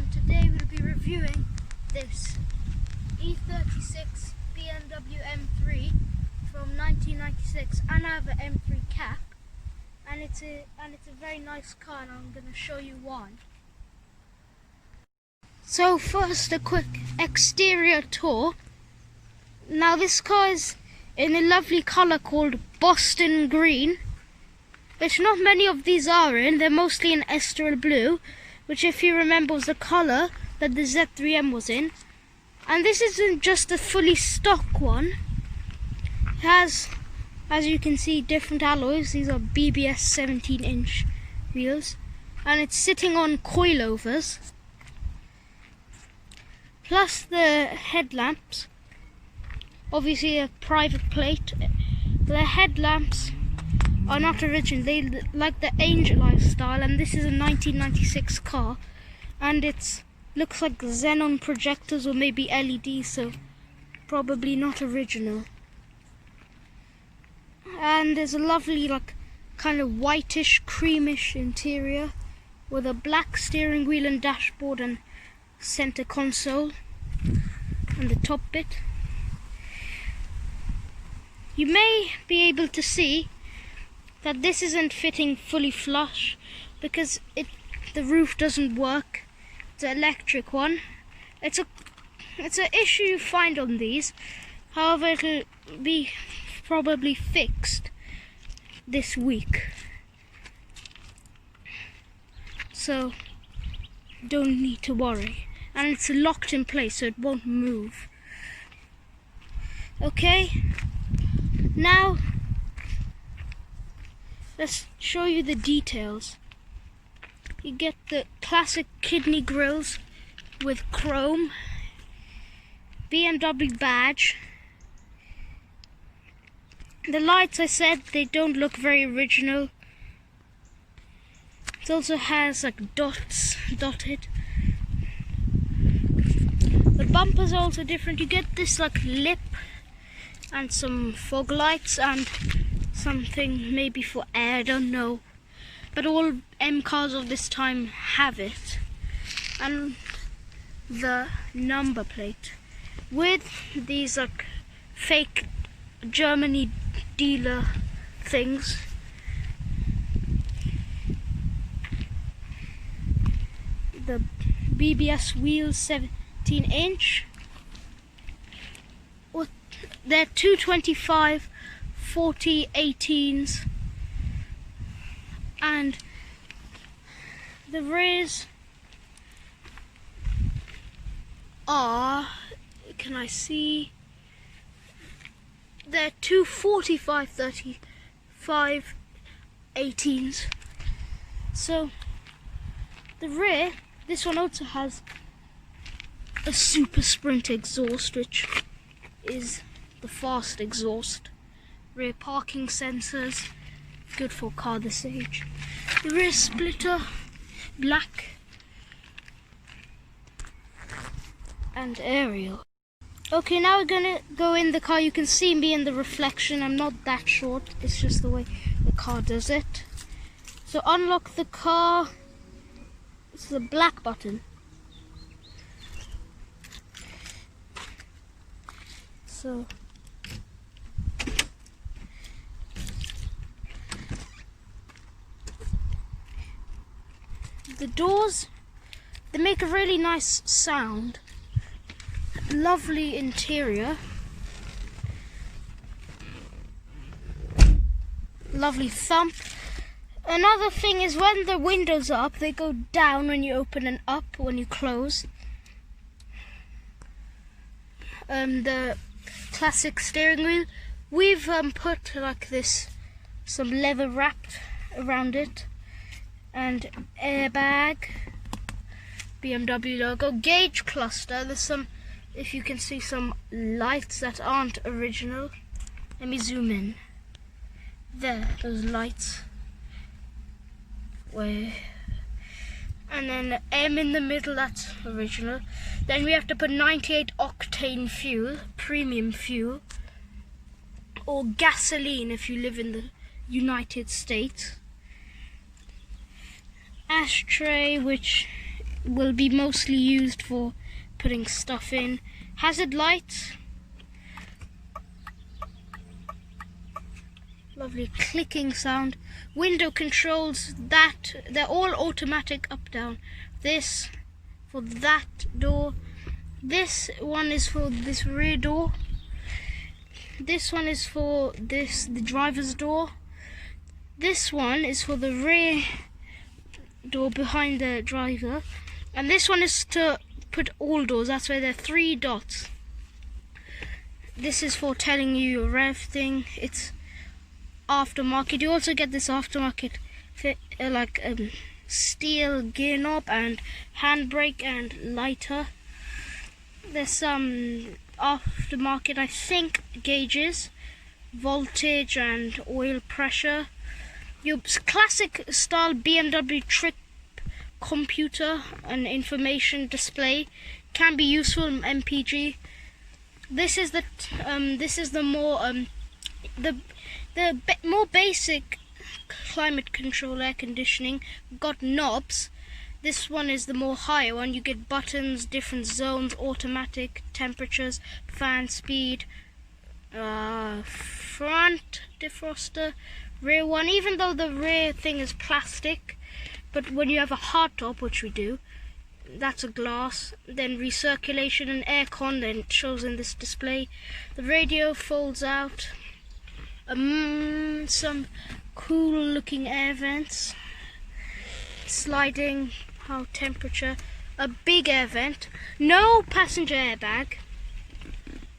and today we'll be reviewing this E36 BMW M3 from 1996, and I have an M3 cap, and it's a very nice car, and I'm going to show you why. So first, a quick exterior tour. Now this car is in a lovely colour called Boston Green, which not many of these are in. They're mostly in Estoril Blue, which, if you remember, was the colour that the Z3M was in. And this isn't just a fully stock one. It has, as you can see, different alloys. These are BBS 17-inch wheels, and it's sitting on coilovers. Plus the headlamps, obviously a private plate. The headlamps are not original, they like the Angel Eye style, and this is a 1996 car, and it looks like xenon projectors or maybe LEDs, so probably not original. And there's a lovely kind of whitish creamish interior with a black steering wheel and dashboard and center console and the top bit. You may be able to see that this isn't fitting fully flush because the roof doesn't work. It's an electric one. It's an issue you find on these. However, it'll be probably fixed this week, so don't need to worry. And it's locked in place, so it won't move. Okay, now let's show you the details. You get the classic kidney grills with chrome, BMW badge. The lights, I said, they don't look very original. It also has dots dotted. The bumpers are also different. You get this lip and some fog lights and something maybe for air, I don't know. But all M cars of this time have it. And the number plate with these fake Germany dealer things. The BBS wheels 17-inch. They're 225 40 18s, and the rears are, can I see, they're 245 35 18s. So the rear, this one also has a super sprint exhaust, which is the fast exhaust. Rear parking sensors, good for a car this age. The rear splitter, black, and aerial. Okay, now we're gonna go in the car. You can see me in the reflection. I'm not that short, it's just the way the car does it. So unlock the car. This is a black button. So the doors, they make a really nice sound. Lovely interior. Lovely thump. Another thing is when the windows are up, they go down when you open and up when you close. The classic steering wheel, we've put some leather wrapped around it, and airbag, BMW logo, gauge cluster. There's some, if you can see, some lights that aren't original. Let me zoom in. There, those lights. Where? And then the M in the middle, that's original. Then we have to put 98 octane fuel, premium fuel, or gasoline if you live in the United States. Ashtray, which will be mostly used for putting stuff in. Hazard lights, lovely clicking sound. Window controls, that they're all automatic up down. This for that door, this one is for this rear door, this one is for the driver's door, this one is for the rear door behind the driver, and this one is to put all doors. That's why there are 3 dots. This is for telling you your rev thing. It's aftermarket. You also get this aftermarket steel gear knob and handbrake and lighter. There's some aftermarket, I think, gauges, voltage and oil pressure. Your classic style BMW trip computer and information display can be useful in MPG. This is the more basic climate control air conditioning. Got knobs. This one is the more higher one. You get buttons, different zones, automatic, temperatures, fan speed, front defroster, rear one. Even though the rear thing is plastic, but when you have a hard top, which we do, that's a glass. Then recirculation and aircon, then it shows in this display. The radio folds out. Some cool looking air vents, sliding temperature, a big air vent, no passenger airbag,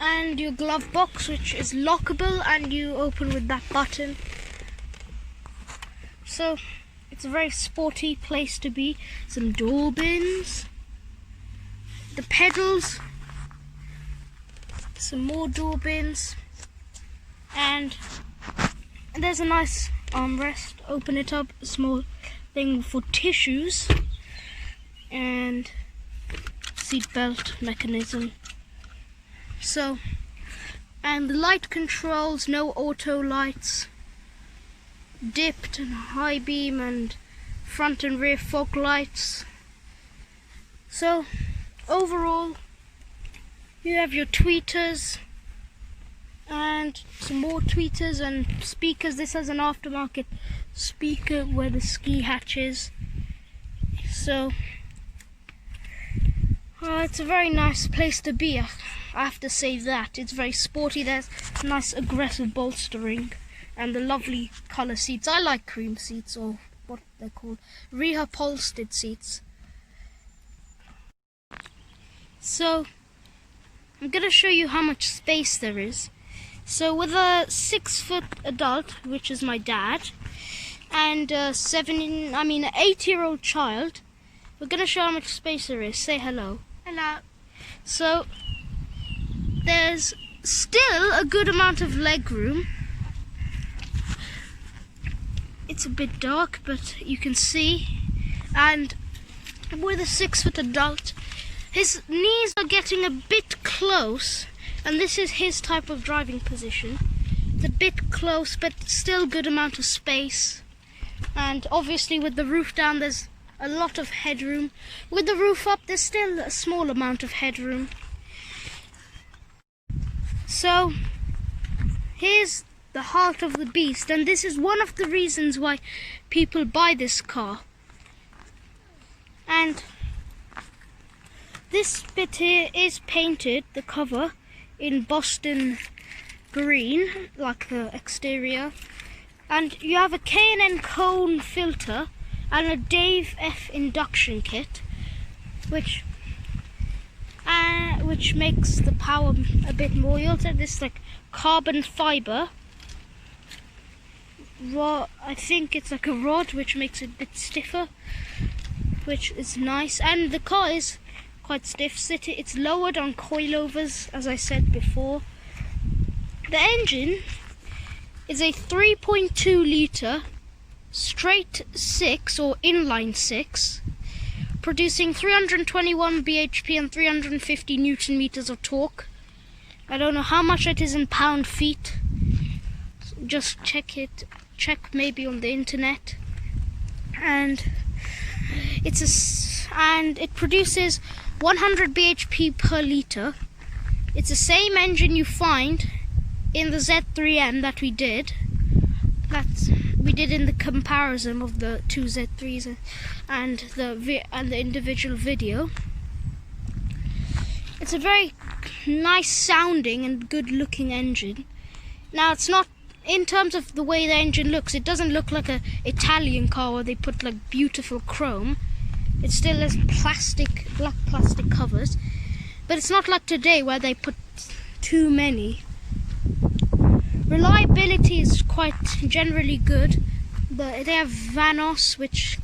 and your glove box, which is lockable and you open with that button. So it's a very sporty place to be. Some door bins, the pedals, some more door bins, and there's a nice armrest. Open it up, a small thing for tissues, and seatbelt mechanism. So, and the light controls, no auto lights, dipped and high beam, and front and rear fog lights. So overall, you have your tweeters and some more tweeters and speakers. This has an aftermarket speaker where the ski hatch is. So it's a very nice place to be. I have to say that. It's very sporty. There's nice aggressive bolstering and the lovely colour seats. I like cream seats, or what they're called, reupholstered seats. So I'm going to show you how much space there is. So with a 6-foot adult, which is my dad, and an 8-year-old child, we're going to show how much space there is. Say hello. Hello. So there's still a good amount of leg room. It's a bit dark, but you can see. And with a 6-foot adult, his knees are getting a bit close, and this is his type of driving position. It's a bit close, but still good amount of space. And obviously with the roof down, there's a lot of headroom. With the roof up, there's still a small amount of headroom. So here's the heart of the beast, and this is one of the reasons why people buy this car. And this bit here is painted, the cover, in Boston green, like the exterior. And you have a K&N cone filter and a Dave F induction kit, which makes the power a bit more. You also have this like carbon fiber rod. I think it's like a rod which makes it a bit stiffer, which is nice. And the car is quite stiff. It's lowered on coilovers, as I said before. The engine is a 3.2 litre straight 6 or inline 6, producing 321 bhp and 350 newton meters of torque. I don't know how much it is in pound feet. Just check maybe on the internet. And and it produces 100 bhp per litre. It's the same engine you find in the Z3M that we did. We did in the comparison of the two Z3s and the individual video. It's a very nice sounding and good looking engine. Now it's not, in terms of the way the engine looks, it doesn't look like an Italian car where they put like beautiful chrome. It still has black plastic covers, but it's not like today where they put too many. Reliability is quite generally good, but they have Vanos, which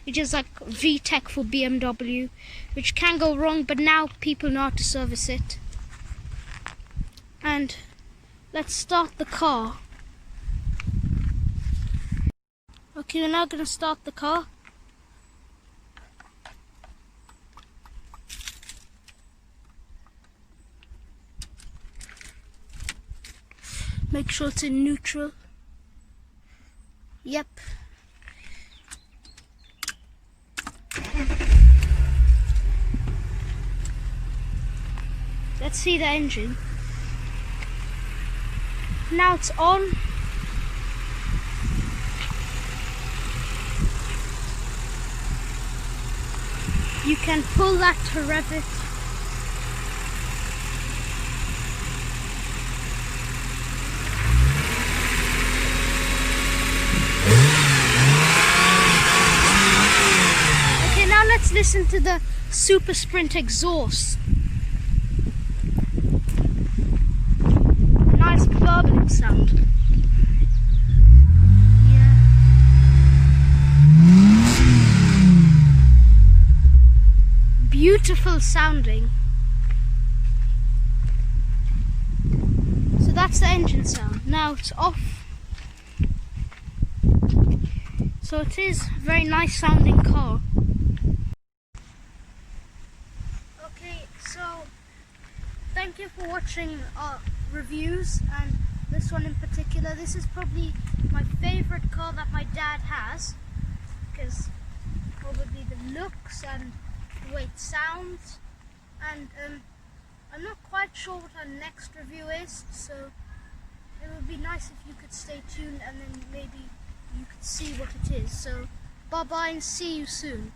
is like VTEC for BMW, which can go wrong, but now people know how to service it. And let's start the car. Okay, we're now going to start the car. Make sure it's in neutral. Yep. Let's see the engine. Now it's on. You can pull that to rev it. Let's listen to the Super Sprint exhaust. Nice burbling sound. Yeah. Beautiful sounding. So that's the engine sound. Now it's off. So it is a very nice sounding car. So, thank you for watching our reviews, and this one in particular. This is probably my favourite car that my dad has, because probably the looks and the way it sounds, and I'm not quite sure what our next review is, so it would be nice if you could stay tuned and then maybe you could see what it is. So, bye bye and see you soon.